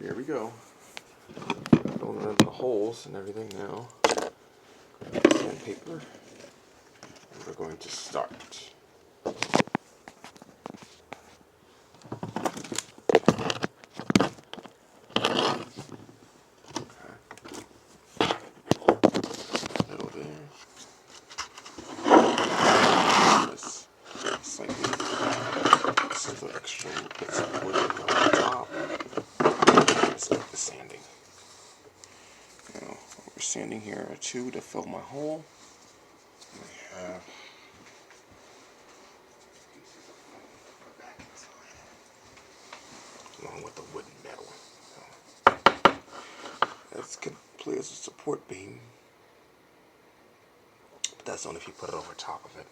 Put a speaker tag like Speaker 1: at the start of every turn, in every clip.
Speaker 1: Here we go. Filling in the holes and everything now. Sandpaper. And we're going to start. Little there. This is the extra bits of wood that go on top. Let's get the sanding. Now, we're sanding here too to fill my hole. We have along with the wood and metal. That's complete as a support beam. But that's only if you put it over top of it.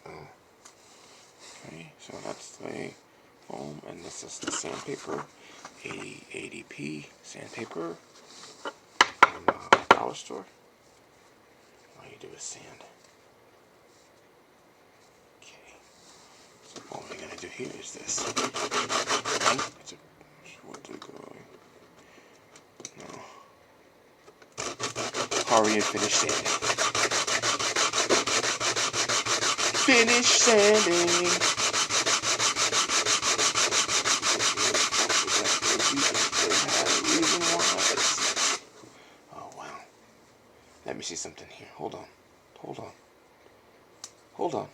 Speaker 1: Okay, so that's the foam, and this is the sandpaper. 80p sandpaper from dollar store. All you do is sand. Okay. So all we're gonna do here is this. What's it going? No. Hurry and finish sanding. Finish sanding. Oh wow. Let me see something here. Hold on. Hold on. Hold on.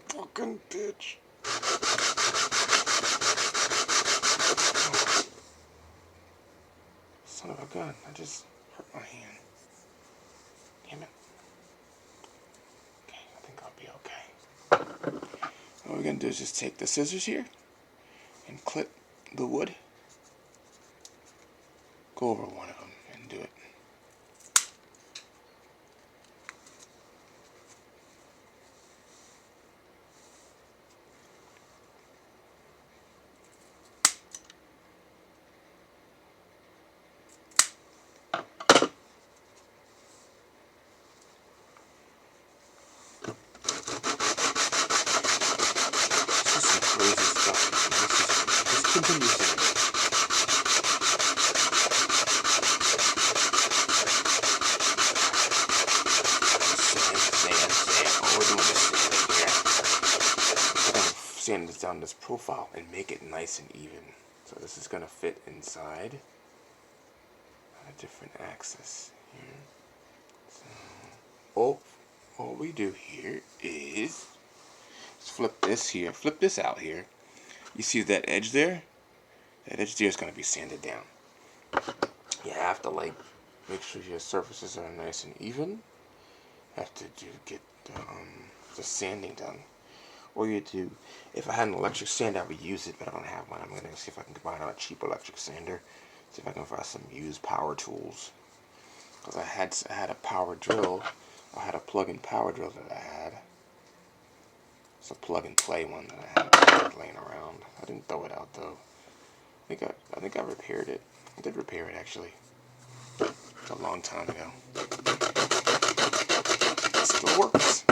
Speaker 1: Fucking bitch. Son of a gun. I just hurt my hand. Damn it. Okay, I think I'll be okay. What we're going to do is just take the scissors here and clip the wood. Go over one of them and do it. Sand this down this profile and make it nice and even. So this is going to fit inside a different axis here. So, all we do here is flip this out here. You see that edge there? That edge there is going to be sanded down. You have to make sure your surfaces are nice and even. You have to get the sanding done. Or you do, if I had an electric sander, I would use it, but I don't have one. I'm going to see if I can buy a cheap electric sander. See if I can find some used power tools. Because I had a power drill. I had a plug-in power drill that I had. It's a plug-and-play one that I had laying around. I didn't throw it out though. I think I repaired it. I did repair it actually. A long time ago. It still works.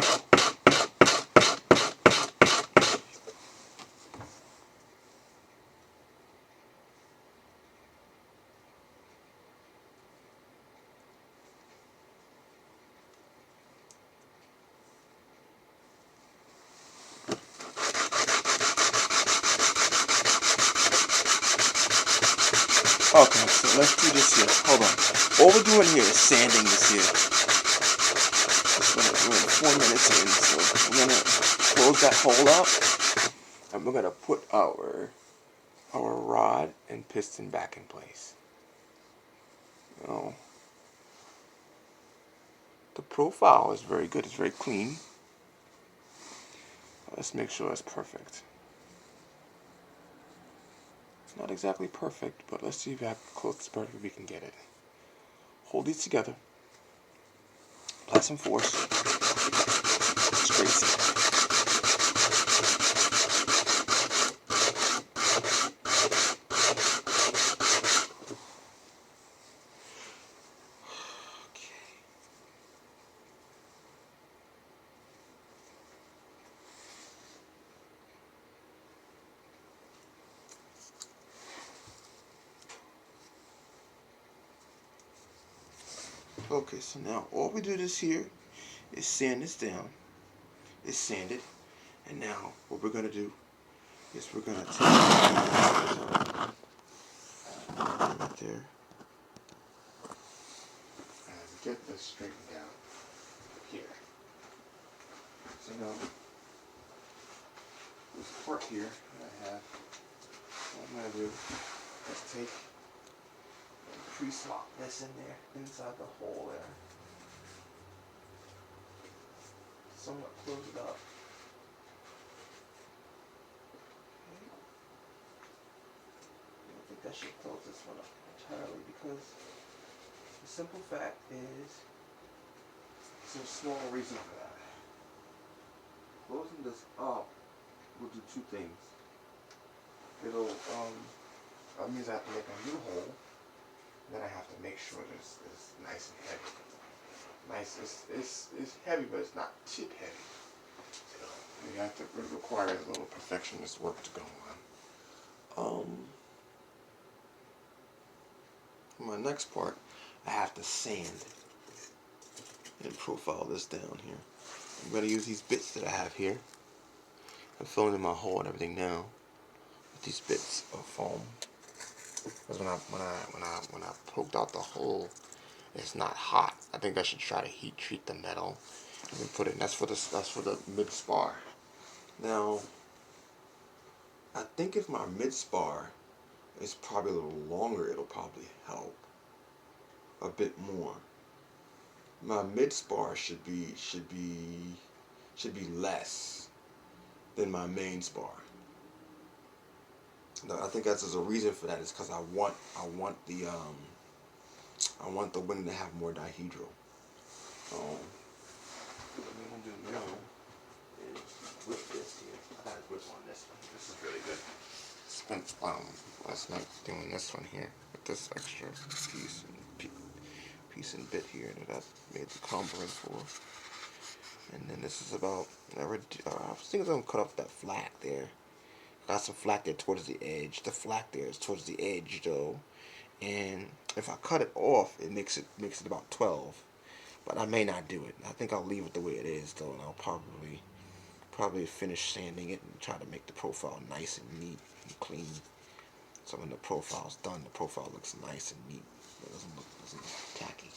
Speaker 1: Okay, so let's do this here. Hold on. All we're doing here is sanding this here. We're 4 minutes in, so we're gonna close that hole up, and we're gonna put our rod and piston back in place. Now, the profile is very good. It's very clean. Let's make sure it's perfect. It's not exactly perfect, but let's see how close to perfect we can get it. hold these together. Apply some force. Straight sand. Okay, so now all we do this here is sand this down. It's sanded. And now what we're going to do is we're going to take right there and get this straightened down here. So now this part here that I have, what I'm going to do is take and pre-slot this in there, inside the hole there. Somewhat close it up. Okay. I don't think that should close this one up entirely because the simple fact is there's a small reason for that. Closing this up will do two things. It'll that means I have to make a new hole. Then I have to make sure this is nice and heavy. Nice, it's heavy, but it's not tip heavy. So you have to, it requires a little perfectionist work to go on. For my next part, I have to sand and profile this down here. I'm going to use these bits that I have here. I'm filling in my hole and everything now with these bits of foam. Because when I poked out the hole, it's not hot. I think I should try to heat treat the metal and then put it. That's for the mid spar. Now, I think if my mid spar is probably a little longer, it'll probably help a bit more. My mid spar should be less than my main spar. Now, I think there's a reason for that. Is because I want the wing to have more dihedral. So what I'm gonna do now is whip this here. I got a whip on this one. This is really good. Spent last night doing this one here with this extra piece and bit here that I made the combo for. And then this is about I was thinking I'm gonna cut off that flak there. Got some flak there towards the edge. The flak there is towards the edge though. And if I cut it off, it makes it about 12. But I may not do it. I think I'll leave it the way it is though, and I'll probably finish sanding it and try to make the profile nice and neat and clean. So when the profile's done, the profile looks nice and neat. It doesn't look tacky.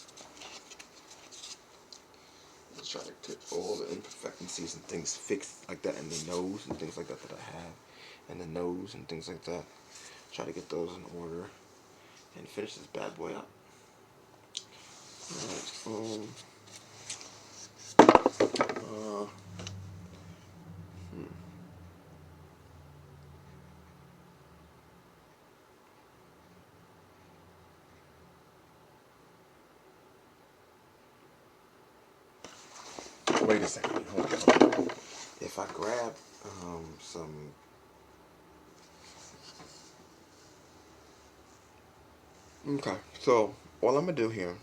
Speaker 1: Let's try to get all the imperfections and things fixed like that in the nose and things like that I have. And the nose and things like that. Try to get those in order and finish this bad boy up. Alright, wait a second. Hold on. If I grab some. Okay, so all I'm gonna do here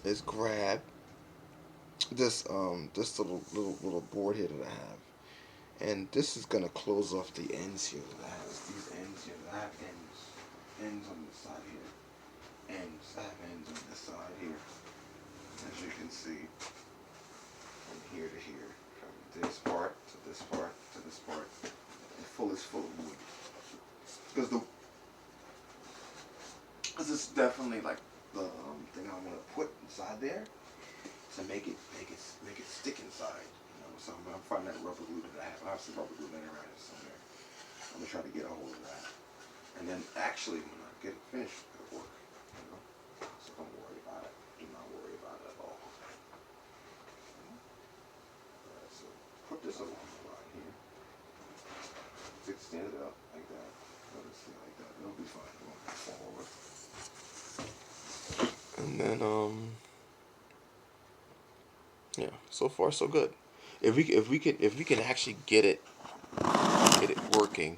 Speaker 1: is grab this little board here that I have, and this is gonna close off the ends here that I have. These ends here, I have ends on this side here, I have ends on this side here, as you can see, from here to here, from this part to this part to this part, and full of wood, because it's definitely like the thing I want to put inside there to make it stick inside. You know, so I'm gonna find that rubber glue that I have. I have some rubber glue laying around here somewhere. I'm gonna try to get a hold of that, and then actually when I get it finished, it'll work. You know, so don't worry about it. Do not worry about it at all. Alright, so put this along the line here. Stand it up like that. Let it stay like that. It'll be fine. It won't fall over. And then Yeah, so far so good. If we can actually get it working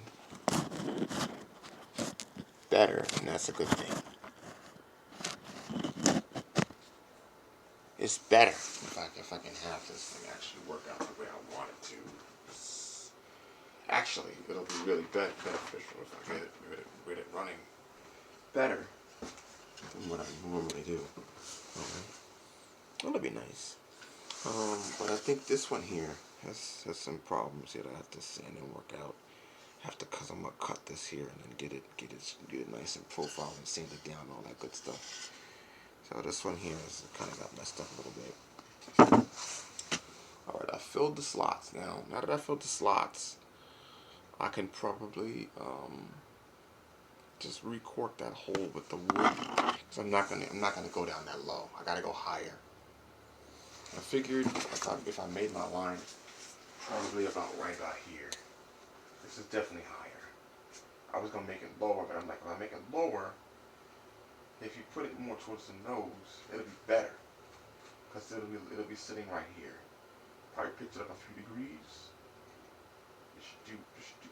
Speaker 1: better, then that's a good thing. It's better if I can have this thing actually work out the way I want it to. Actually, it'll be really beneficial if I get it running better than what I normally do. Okay. That'll be nice. But I think this one here has some problems here that I have to sand and work out. Cause I'm gonna cut this here and then get it nice and profile and sand it down, all that good stuff. So this one here is kind of got messed up a little bit. All right, I filled the slots now. Now that I filled the slots, I can probably just recork that hole with the wood. Cause I'm not gonna go down that low. I gotta go higher. I figured if I made my line probably right about here. This is definitely higher. I was gonna make it lower, but I'm like, if I make it lower, if you put it more towards the nose, it'll be better. Cause it'll be sitting right here. Probably pitch it up a few degrees. It should do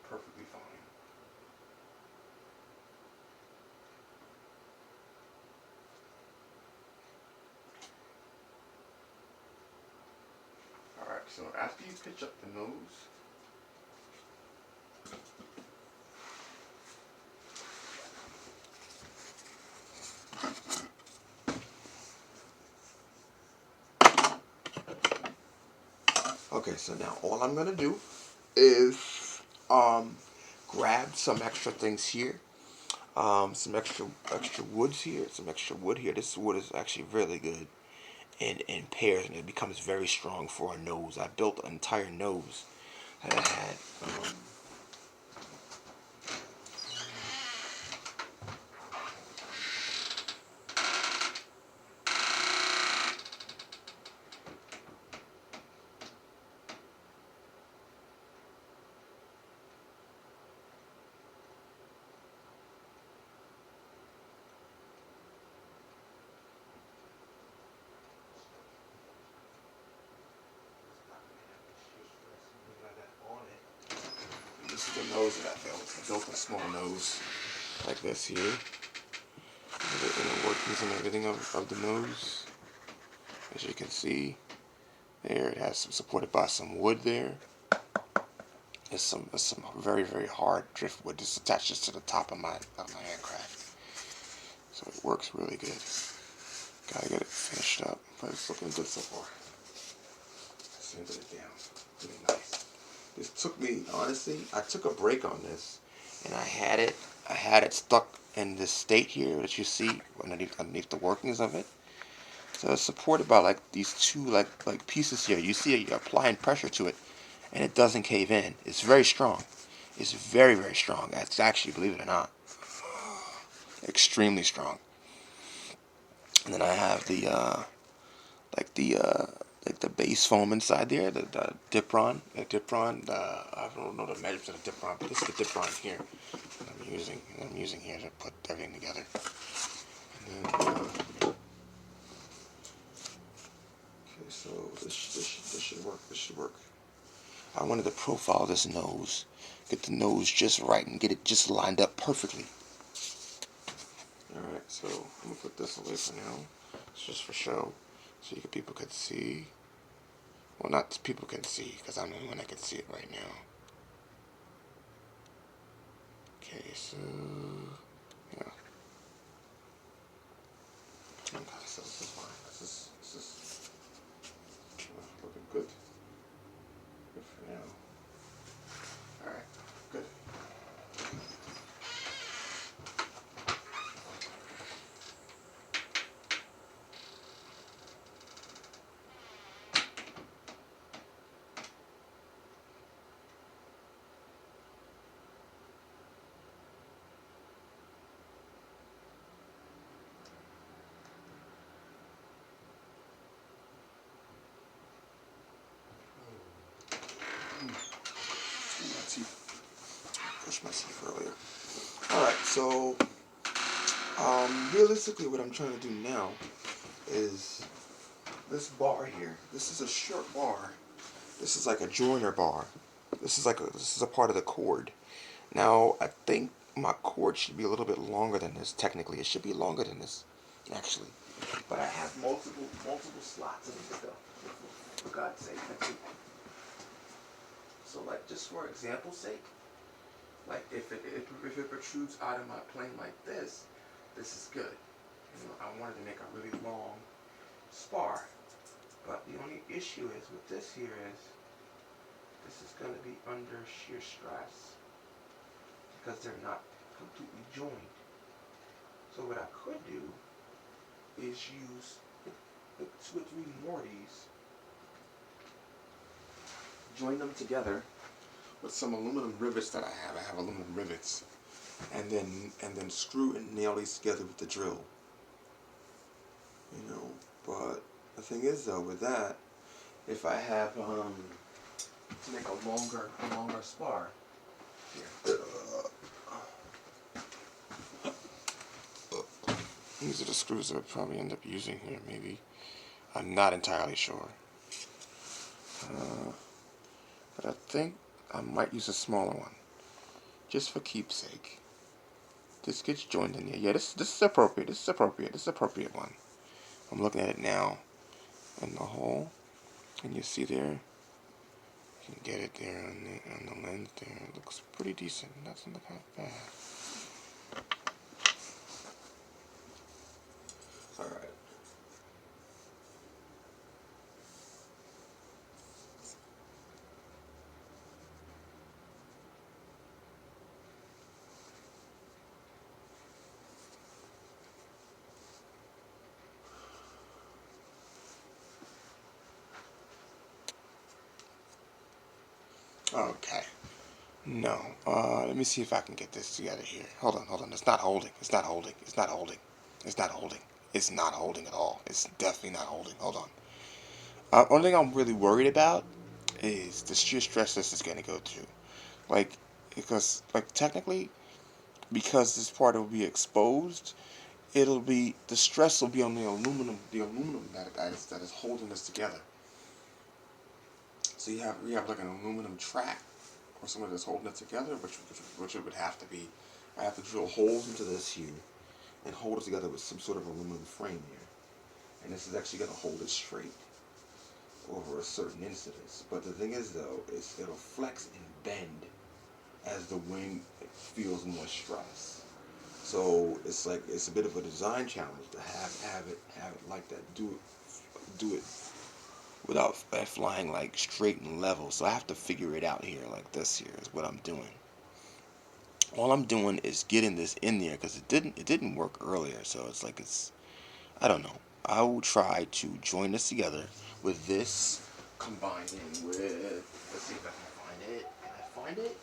Speaker 1: perfectly fine. Alright, so after you pitch up the nose, okay, so now all I'm gonna do is grab some extra things here, some extra woods here, some extra wood here. This wood is actually really good in pairs, and it becomes very strong for a nose. I built an entire nose that I had. This is the nose that I built. I built a small nose like this here. The inner workings and everything of the nose. As you can see, there it has some supported by some wood there. It's some very very hard driftwood. This attaches to the top of my aircraft, so it works really good. Gotta get it finished up, but it's looking good so far. Sanded it down, really nice. This took me, honestly, I took a break on this, and I had it stuck in this state here that you see underneath the workings of it. So it's supported by like these two like pieces here. You see it, you're applying pressure to it, and it doesn't cave in. It's very strong. It's very very strong. It's actually, believe it or not, extremely strong. And then I have like the like the base foam inside there, the Dipron, I don't know the measurements of the Dipron, but this is the Dipron here that I'm using here to put everything together. And then, okay, so this should work. This should work. I wanted to profile this nose, get the nose just right, and get it just lined up perfectly. All right, so I'm gonna put this away for now. It's just for show, so people could see. Well, not people can see, because I'm the only one that can see it right now. Okay, so yeah. Okay, so this is fine. This is looking good. Good for now. All right, good. Push my teeth earlier. All right, so realistically, what I'm trying to do now is this bar here, this is a short bar. This is like a joiner bar. This is a part of the cord. Now I think my cord should be a little bit longer than this. Technically, it should be longer than this, actually. But I have multiple slots in this stuff. For God's sake, that's it. So like, just for example's sake, like if it protrudes out of my plane like this is good. You know, I wanted to make a really long spar, but the only issue is with this here is this is going to be under shear stress because they're not completely joined. So what I could do is use 2 or 3 more of these, join them together with some aluminum rivets that I have. I have aluminum rivets, and then screw and nail these together with the drill. You know, but the thing is though, with that, if I have to make a longer spar here. These are the screws that I'll probably end up using here, maybe. I'm not entirely sure. But I think I might use a smaller one, just for keepsake. This gets joined in there. Yeah, this is appropriate. This is appropriate. This is appropriate one. I'm looking at it now in the hole, and you see there. You can get it there on the lens there. It looks pretty decent. It doesn't look half bad. All right. Okay. No. Let me see if I can get this together here. Hold on. It's not holding. It's not holding. It's not holding. It's not holding. It's not holding at all. It's definitely not holding. Hold on. Only thing I'm really worried about is the shear stress this is going to go to. Like, because, like, technically, because this part will be exposed, the stress will be on the aluminum that is holding this together. So we have like an aluminum track or something that's holding it together, which it would have to be. I have to drill holes into this here and hold it together with some sort of aluminum frame here. And this is actually going to hold it straight over a certain incidence. But the thing is though, it'll flex and bend as the wing feels more stress. So it's a bit of a design challenge to have it like that. Do it without flying like straight and level. So I have to figure it out here. Like this here is what I'm doing. All I'm doing is getting this in there because it didn't work earlier. So I don't know. I will try to join this together with this combining with, let's see if I can find it. Can I find it?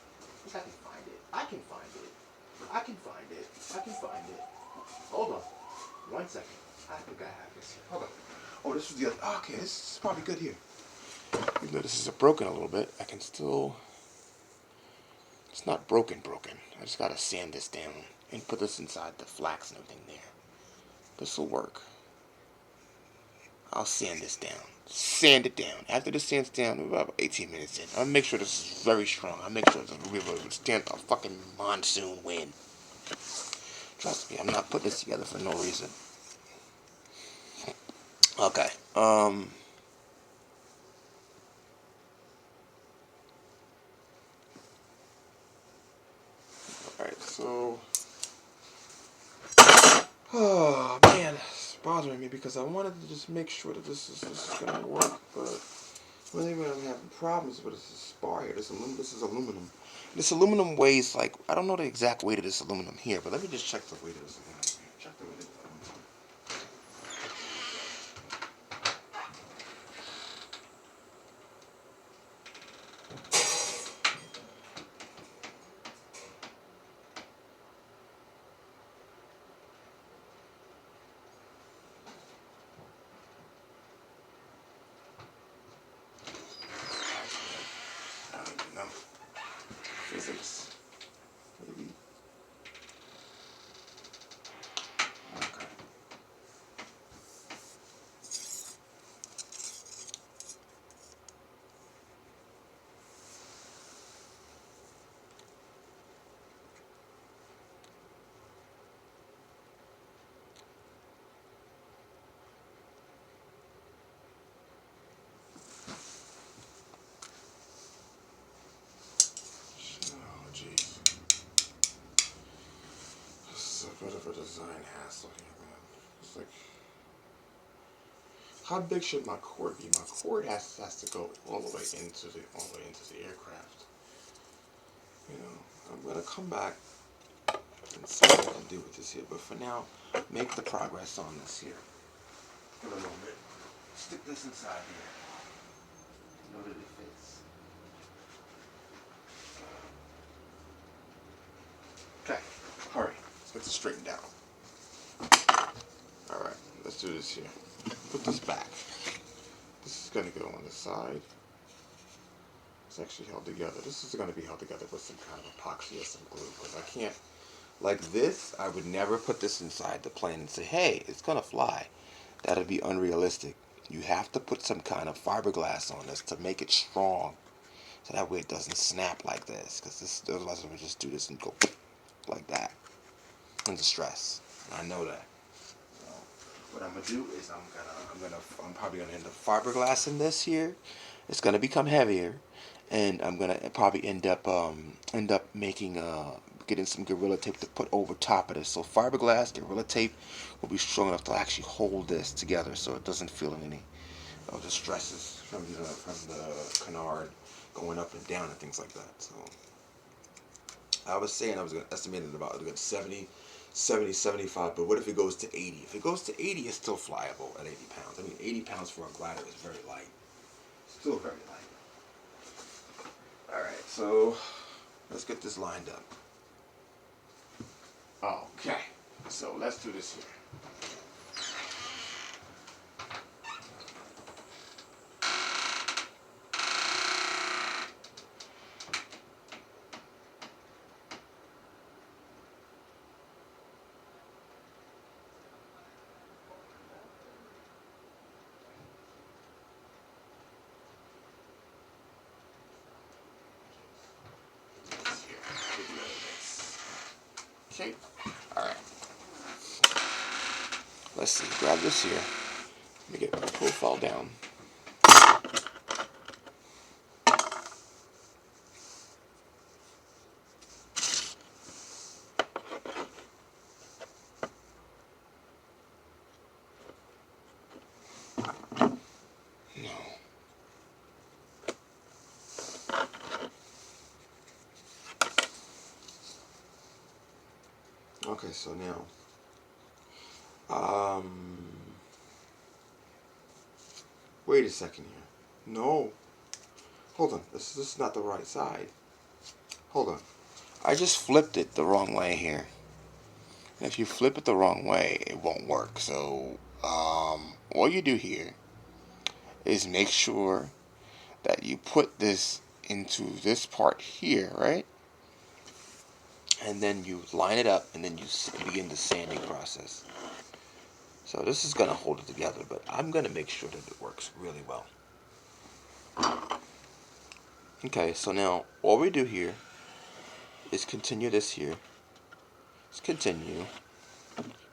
Speaker 1: I think I can find it. I can find it. I can find it. I can find it. Hold on. 1 second. I think I have this here. Hold on. Oh, this was the other. Oh, okay, this is probably good here. Even though this is broken a little bit, I can still. It's not broken. I just gotta sand this down and put this inside the flax and everything there. This will work. I'll sand this down. Sand it down. After this sands down, we're about 18 minutes in. I'll make sure this is very strong. I'll make sure that we will stand a fucking monsoon wind. Trust me, I'm not putting this together for no reason. Okay. Alright, so. Oh, man. It's bothering me because I wanted to just make sure that this is going to work, but. The only thing I'm having problems with is this spar here. This is aluminum. This aluminum weighs like, I don't know the exact weight of this aluminum here, but let me just check the weight of this aluminum here. Check the weight of this aluminum. I don't even know. Physics. Maybe. design hassle here, man. It's like, how big should my cord be? My cord has to go all the way into the aircraft. You know, I'm gonna come back and see what I can do with this here. But for now, make the progress on this here. For a moment, stick this inside here. Know that it fits. Okay, hurry. Let's get this straightened out. Alright, let's do this here. Put this back. This is going to go on the side. It's actually held together. This is going to be held together with some kind of epoxy or some glue. Because I can't, like this, I would never put this inside the plane and say, hey, it's going to fly. That would be unrealistic. You have to put some kind of fiberglass on this to make it strong. So that way it doesn't snap like this. Because otherwise it would just do this and go like that. Under stress. I know that. So what I'm gonna do is I'm probably gonna end up fiberglassing this here. It's gonna become heavier, and I'm gonna probably end up making getting some Gorilla Tape to put over top of this. So fiberglass, Gorilla Tape will be strong enough to actually hold this together, so it doesn't feel any of the stresses from the canard going up and down and things like that. So I was saying I was going to estimate it about a good 70, 75, but what if it goes to 80? If it goes to 80, it's still flyable at 80 pounds. I mean, 80 pounds for a glider is very light. Still very light. Alright, so let's get this lined up. Okay, so let's do this here. Okay, alright. Let's see, grab this here. Let me get my profile down. No. Okay, so now, wait a second here. No. Hold on, this is not the right side. Hold on. I just flipped it the wrong way here. And if you flip it the wrong way, it won't work. So, all you do here is make sure that you put this into this part here, right? And then you line it up, and then you begin the sanding process. So this is going to hold it together, but I'm going to make sure that it works really well. Okay, so now all we do here is continue this here. Just continue.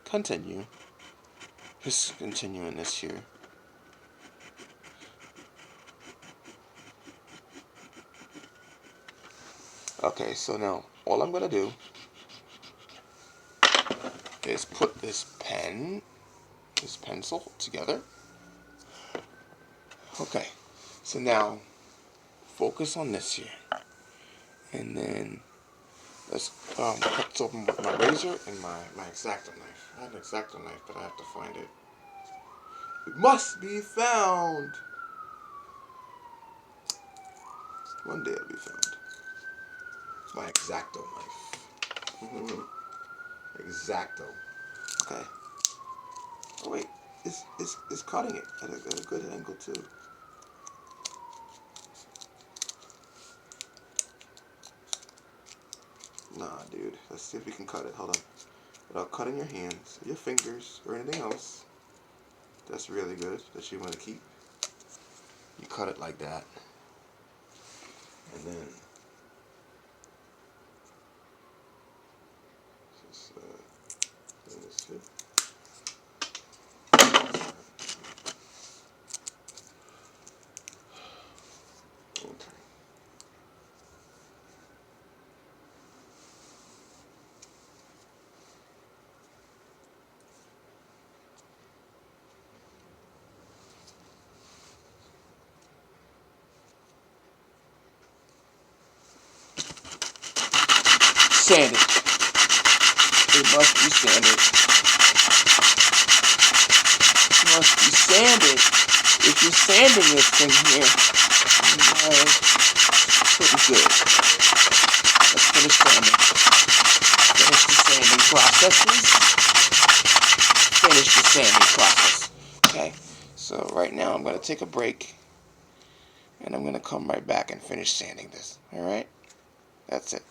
Speaker 1: Continue. Just continuing this here. Okay, so now all I'm going to do is put this pencil together. Okay, so now focus on this here. And then let's cut this open with my razor and my X-Acto knife. I have an X-Acto knife, but I have to find it. It must be found! One day it'll be found. It's my X-Acto knife. X-Acto. Okay. Oh wait, it's cutting it at a good angle too. Nah, dude. Let's see if we can cut it. Hold on. Without cutting your hands, your fingers, or anything else that's really good that you want to keep. You cut it like that. And then just do this too. Okay. sanded. It must be sanded. It must be sanded. If you're sanding this thing here, pretty good. Let's finish sanding. Finish the sanding process, please. Finish the sanding process. Okay, so right now I'm going to take a break, and I'm going to come right back and finish sanding this. Alright? That's it.